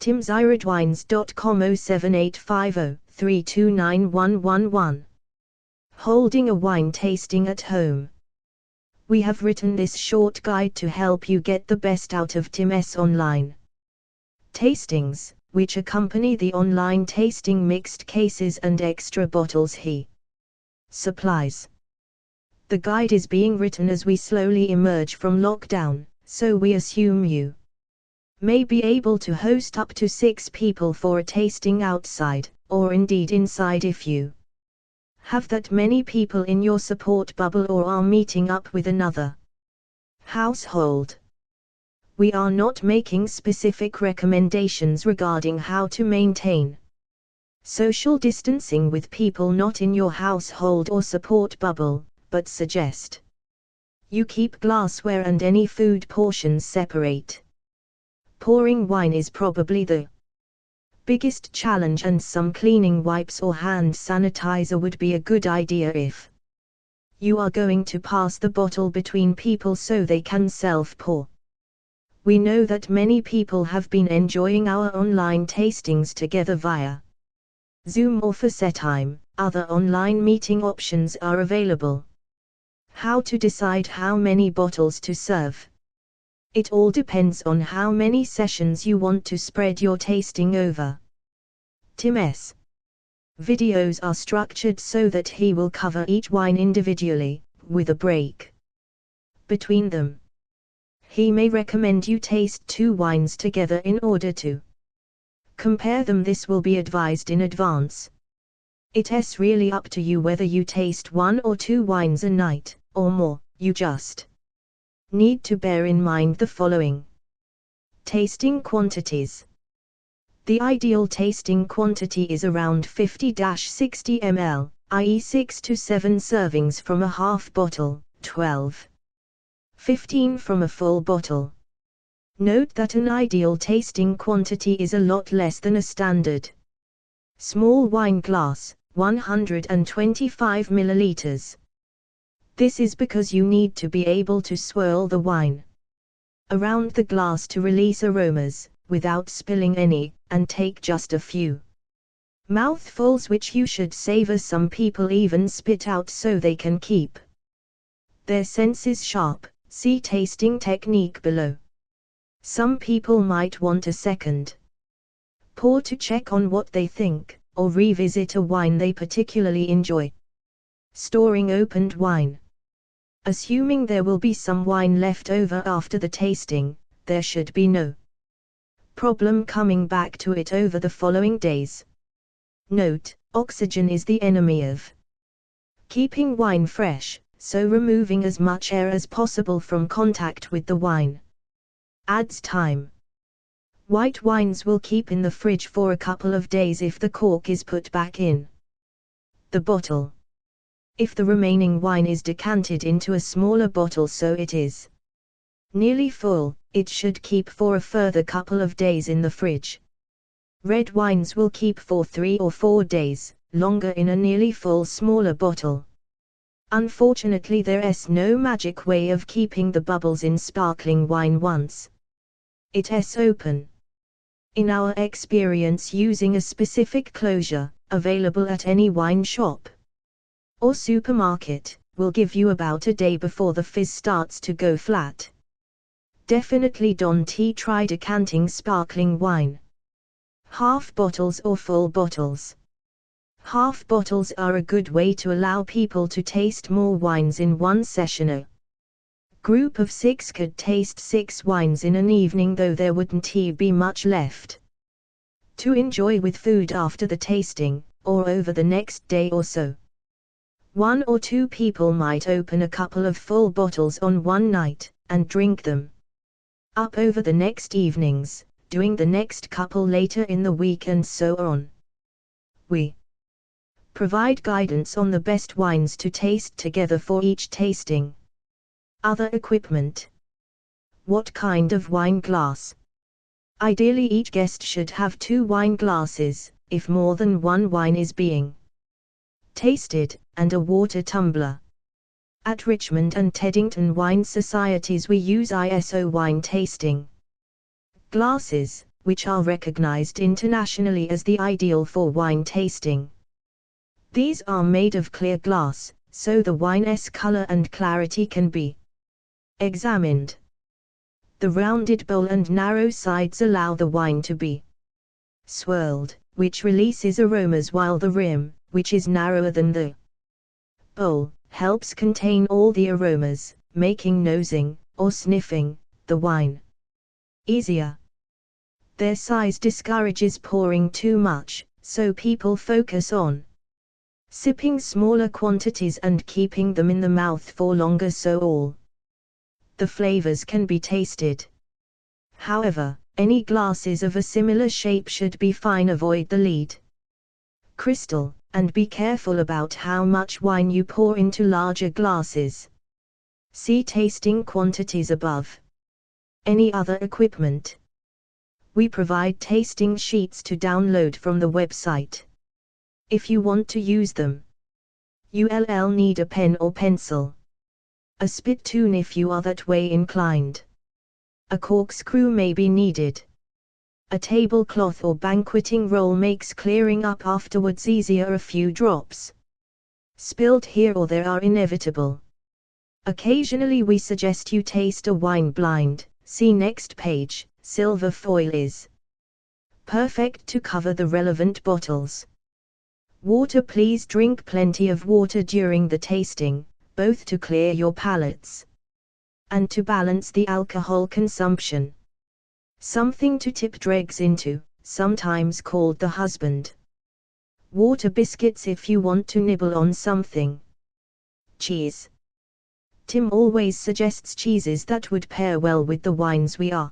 timsiredwines.com 07850329111. Holding a wine tasting at home. We have written this short guide to help you get the best out of Tim's online tastings, which accompany the online tasting mixed cases and extra bottles he supplies. The guide is being written as we slowly emerge from lockdown, so we assume you may be able to host up to 6 people for a tasting outside, or indeed inside if you have that many people in your support bubble or are meeting up with another household. We are not making specific recommendations regarding how to maintain social distancing with people not in your household or support bubble, but suggest you keep glassware and any food portions separate. Pouring wine is probably the biggest challenge, and some cleaning wipes or hand sanitizer would be a good idea if you are going to pass the bottle between people so they can self-pour. We know that many people have been enjoying our online tastings together via Zoom or FaceTime. Other online meeting options are available. How to decide how many bottles to serve? It all depends on how many sessions you want to spread your tasting over. Tim's videos are structured so that he will cover each wine individually, with a break between them. He may recommend you taste 2 wines together in order to compare them. This will be advised in advance. It's really up to you whether you taste 1 or 2 wines a night, or more. You just need to bear in mind the following tasting quantities. The ideal tasting quantity is around 50-60 ml, i.e. 6 to 7 servings from a half bottle, 12-15 from a full bottle. Note that an ideal tasting quantity is a lot less than a standard small wine glass, 125 milliliters. This is because you need to be able to swirl the wine around the glass to release aromas, without spilling any, and take just a few mouthfuls, which you should savor. Some people even spit out so they can keep their senses sharp. See tasting technique below. Some people might want a second pour to check on what they think, or revisit a wine they particularly enjoy. Storing opened wine. Assuming there will be some wine left over after the tasting, there should be no problem coming back to it over the following days. Note, oxygen is the enemy of keeping wine fresh, so removing as much air as possible from contact with the wine adds time. White wines will keep in the fridge for a couple of days if the cork is put back in the bottle. If the remaining wine is decanted into a smaller bottle so it is nearly full, it should keep for a further couple of days in the fridge. Red wines will keep for 3 or 4 days, longer in a nearly full smaller bottle. Unfortunately, there's no magic way of keeping the bubbles in sparkling wine once it's open. In our experience, using a specific closure, available at any wine shop or supermarket, will give you about a day before the fizz starts to go flat. Definitely don't try decanting sparkling wine. Half bottles or full bottles. Half bottles are a good way to allow people to taste more wines in one session. A group of 6 could taste 6 wines in an evening, though there wouldn't be much left to enjoy with food after the tasting, or over the next day or so. 1 or 2 people might open a couple of full bottles on one night, and drink them up over the next evenings, doing the next couple later in the week and so on. We provide guidance on the best wines to taste together for each tasting. Other equipment. What kind of wine glass? Ideally, each guest should have 2 wine glasses, if more than one wine is being tasted, and a water tumbler. At Richmond and Teddington Wine Societies we use ISO wine tasting glasses, which are recognized internationally as the ideal for wine tasting. These are made of clear glass, so the wine's color and clarity can be examined. The rounded bowl and narrow sides allow the wine to be swirled, which releases aromas, while the rim, which is narrower than the bowl, helps contain all the aromas, making nosing, or sniffing, the wine easier. Their size discourages pouring too much, so people focus on sipping smaller quantities and keeping them in the mouth for longer so all the flavors can be tasted. However, any glasses of a similar shape should be fine. Avoid the lead crystal, and be careful about how much wine you pour into larger glasses. See tasting quantities above. Any other equipment? We provide tasting sheets to download from the website. If you want to use them, you'll need a pen or pencil, a spittoon if you are that way inclined. A corkscrew may be needed. A tablecloth or banqueting roll makes clearing up afterwards easier. A few drops spilled here or there are inevitable. Occasionally we suggest you taste a wine blind. See next page. Silver foil is perfect to cover the relevant bottles. Water. Please drink plenty of water during the tasting, both to clear your palates and to balance the alcohol consumption. Something to tip dregs into, sometimes called the husband. Water biscuits if you want to nibble on something. Cheese. Tim always suggests cheeses that would pair well with the wines we are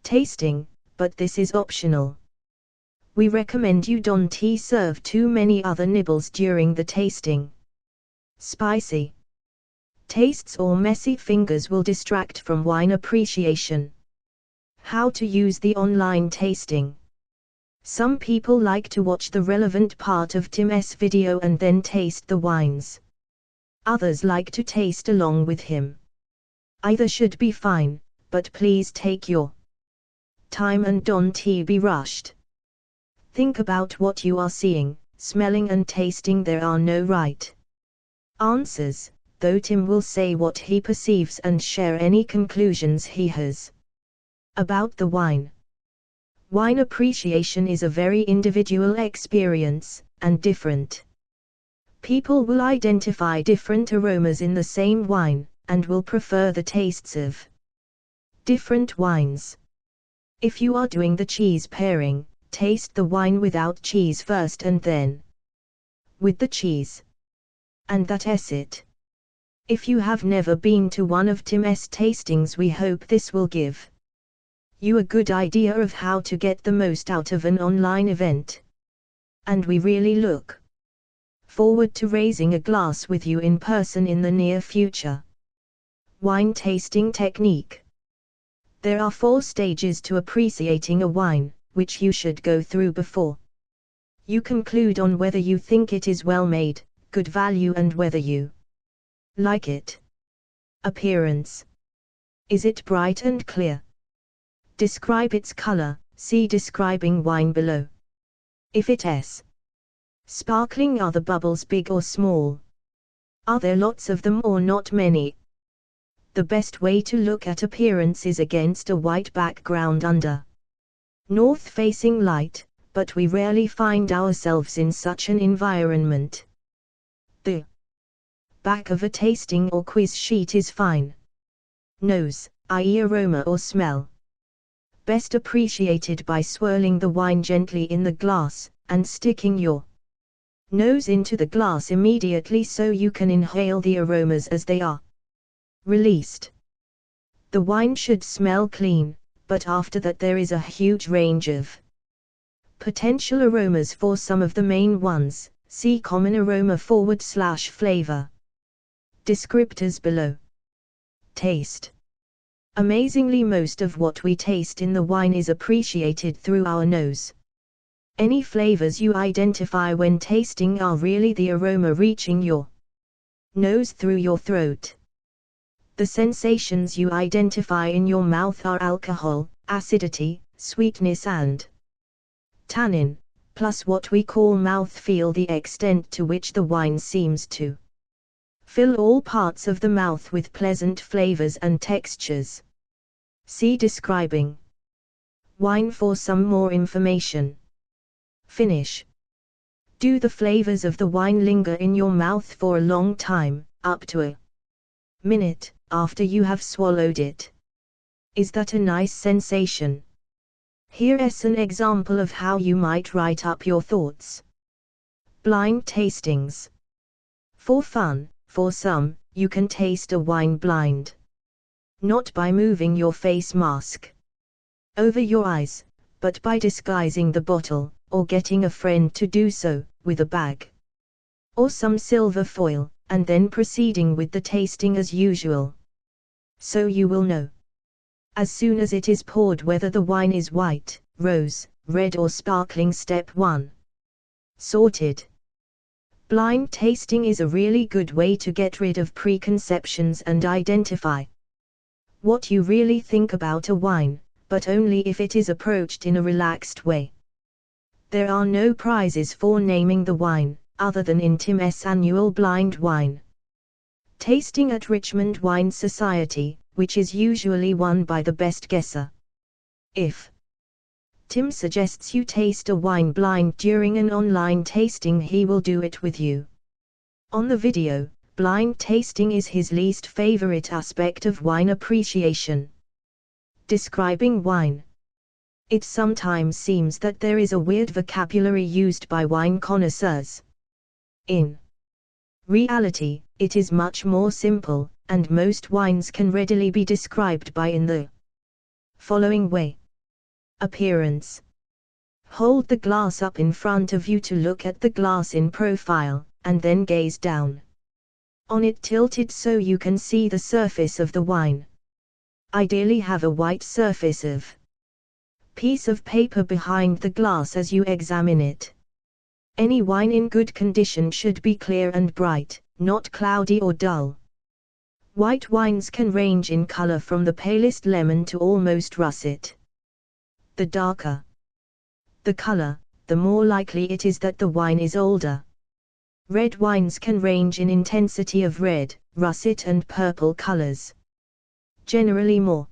tasting, but this is optional. We recommend you don't serve too many other nibbles during the tasting. Spicy tastes or messy fingers will distract from wine appreciation. How to use the online tasting. Some people like to watch the relevant part of Tim's video and then taste the wines. Others like to taste along with him. Either should be fine, but please take your time and don't be rushed. Think about what you are seeing, smelling and tasting. There are no right answers, though Tim will say what he perceives and share any conclusions he has about the wine. Wine appreciation is a very individual experience, and different people will identify different aromas in the same wine, and will prefer the tastes of different wines. If you are doing the cheese pairing, taste the wine without cheese first and then with the cheese. And that's it. If you have never been to one of Tim's tastings, we hope this will give you a good idea of how to get the most out of an online event. And we really look forward to raising a glass with you in person in the near future. Wine tasting technique. There are 4 stages to appreciating a wine, which you should go through before you conclude on whether you think it is well made, good value, and whether you like it. Appearance. Is it bright and clear? Describe its color. See describing wine below. If it is sparkling, are the bubbles big or small? Are there lots of them or not many? The best way to look at appearance is against a white background under north-facing light, but we rarely find ourselves in such an environment. The back of a tasting or quiz sheet is fine. Nose, i.e. aroma or smell. Best appreciated by swirling the wine gently in the glass, and sticking your nose into the glass immediately so you can inhale the aromas as they are released. The wine should smell clean, but after that there is a huge range of potential aromas. For some of the main ones, see common aroma / flavor descriptors below. Taste. Amazingly, most of what we taste in the wine is appreciated through our nose. Any flavors you identify when tasting are really the aroma reaching your nose through your throat. The sensations you identify in your mouth are alcohol, acidity, sweetness and tannin, plus what we call mouthfeel, the extent to which the wine seems to fill all parts of the mouth with pleasant flavors and textures. See describing wine for some more information. Finish. Do the flavors of the wine linger in your mouth for a long time, up to a minute, after you have swallowed it? Is that a nice sensation? Here is an example of how you might write up your thoughts. Blind tastings. For fun, for some, you can taste a wine blind. Not by moving your face mask over your eyes, but by disguising the bottle, or getting a friend to do so, with a bag or some silver foil, and then proceeding with the tasting as usual. So you will know, as soon as it is poured, whether the wine is white, rose, red or sparkling. Step 1. Sorted. Blind tasting is a really good way to get rid of preconceptions and identify what you really think about a wine, but only if it is approached in a relaxed way. There are no prizes for naming the wine, other than in Tim's annual blind wine tasting at Richmond Wine Society, which is usually won by the best guesser. If Tim suggests you taste a wine blind during an online tasting, he will do it with you. On the video, blind tasting is his least favorite aspect of wine appreciation. Describing wine. It sometimes seems that there is a weird vocabulary used by wine connoisseurs. In reality, it is much more simple, and most wines can readily be described by in the following way. Appearance. Hold the glass up in front of you to look at the glass in profile, and then gaze down on it tilted so you can see the surface of the wine. Ideally have a white surface of piece of paper behind the glass as you examine it. Any wine in good condition should be clear and bright, not cloudy or dull. White wines can range in color from the palest lemon to almost russet. The darker the color, the more likely it is that the wine is older. Red wines can range in intensity of red, russet and purple colors. Generally more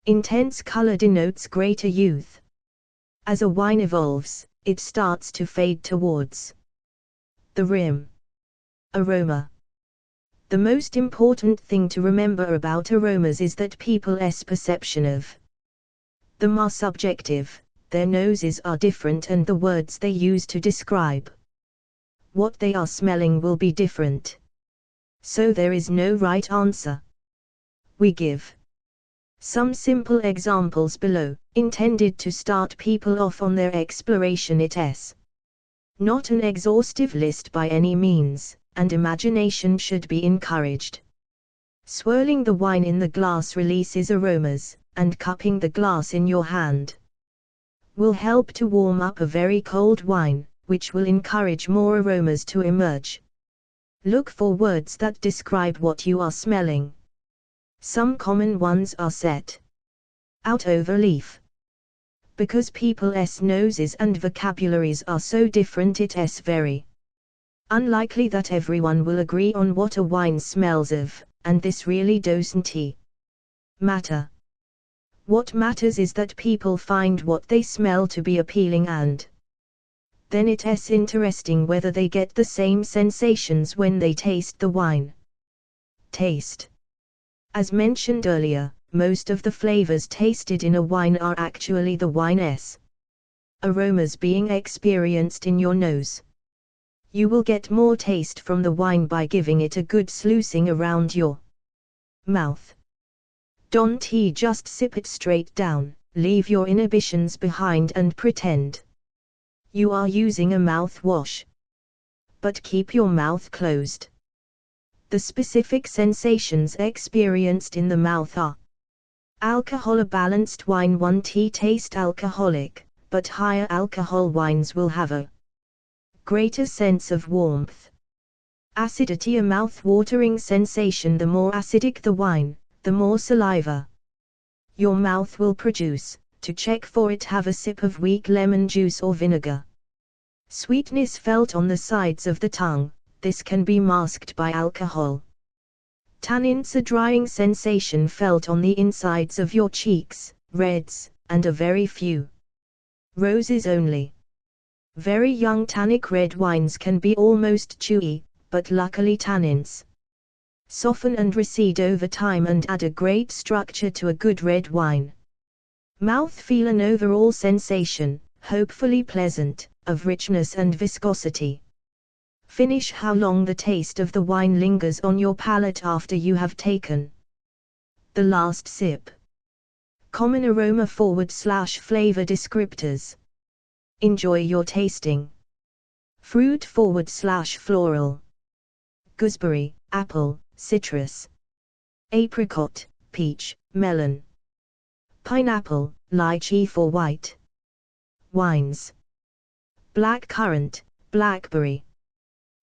intense color denotes greater youth. As a wine evolves, it starts to fade towards the rim. Aroma. The most important thing to remember about aromas is that people's perception of them are subjective, their noses are different and the words they use to describe what they are smelling will be different. So there is no right answer. We give some simple examples below, intended to start people off on their exploration. It is not an exhaustive list by any means, and imagination should be encouraged. Swirling the wine in the glass releases aromas, and cupping the glass in your hand will help to warm up a very cold wine, which will encourage more aromas to emerge. Look for words that describe what you are smelling. Some common ones are set out over leaf. Because people's noses and vocabularies are so different, it is very unlikely that everyone will agree on what a wine smells of, and this really doesn't matter. What matters is that people find what they smell to be appealing, and then it is interesting whether they get the same sensations when they taste the wine. Taste. As mentioned earlier, most of the flavors tasted in a wine are actually the wine's aromas being experienced in your nose. You will get more taste from the wine by giving it a good sluicing around your mouth. Don't just sip it straight down, leave your inhibitions behind and pretend you are using a mouthwash. But keep your mouth closed. The specific sensations experienced in the mouth are: alcohol. A balanced wine won't taste alcoholic, but higher alcohol wines will have a greater sense of warmth. Acidity. A mouth-watering sensation. The more acidic the wine, the more saliva your mouth will produce, To check for it, have a sip of weak lemon juice or vinegar. Sweetness felt on the sides of the tongue, this can be masked by alcohol. Tannins, a drying sensation felt on the insides of your cheeks, reds, and a very few roses only. Very young tannic red wines can be almost chewy, but luckily tannins soften and recede over time and add a great structure to a good red wine. Mouthfeel, an overall sensation, hopefully pleasant, of richness and viscosity. Finish, how long the taste of the wine lingers on your palate after you have taken the last sip. Common aroma / flavor descriptors. Enjoy your tasting. Fruit / floral. Gooseberry, apple, citrus. Apricot, peach, melon. Pineapple, lychee for white wines. Blackcurrant, blackberry.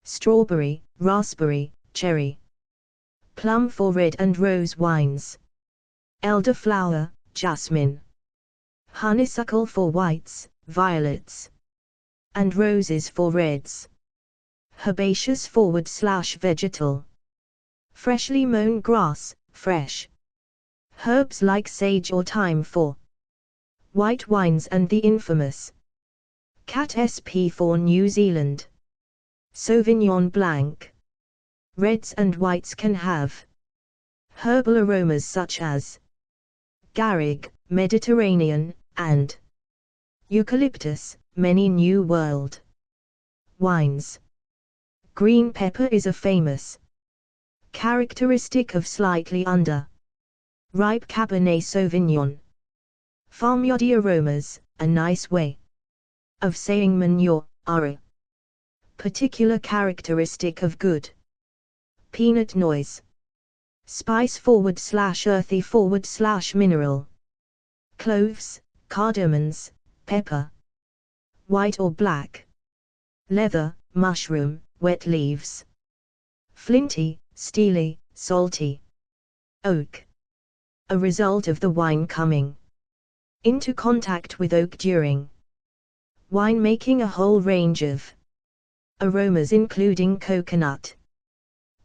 Strawberry, raspberry, cherry. Plum for red and rose wines. Elderflower, jasmine. Honeysuckle for whites, violets. And roses for reds. Herbaceous / vegetal. Freshly mown grass, fresh. Herbs like sage or thyme for white wines and the infamous Cat SP for New Zealand. Sauvignon Blanc. Reds and whites can have herbal aromas such as garrigue, Mediterranean, and eucalyptus, many New World wines. Green pepper is a famous characteristic of slightly under ripe Cabernet Sauvignon. Farmyardy aromas, a nice way of saying manure, are a particular characteristic of good peanut noise. Spice / earthy / mineral. Cloves, cardamoms, pepper. White or black. Leather, mushroom, wet leaves. Flinty, steely, salty. Oak. A result of the wine coming into contact with oak during wine making. A whole range of aromas including coconut,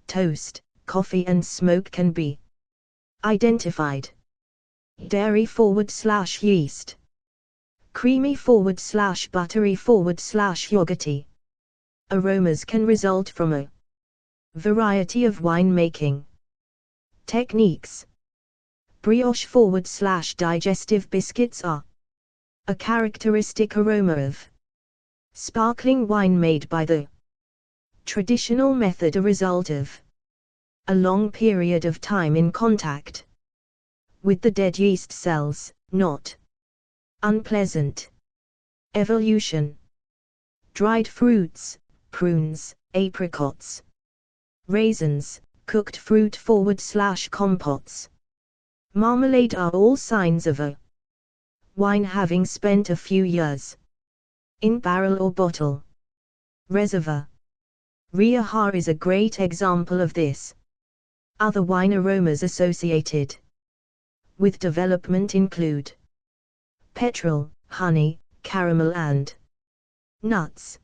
toast, coffee and smoke can be identified. Dairy / yeast. Creamy / buttery / yogurty. Aromas can result from a variety of wine making techniques. Brioche / digestive biscuits are a characteristic aroma of sparkling wine made by the traditional method, a result of a long period of time in contact with the dead yeast cells, not unpleasant. Evolution. Dried fruits, prunes, apricots. Raisins, cooked fruit / compotes. Marmalade are all signs of a wine having spent a few years in barrel or bottle reservoir. Rioja is a great example of this. Other wine aromas associated with development include petrol, honey, caramel and nuts.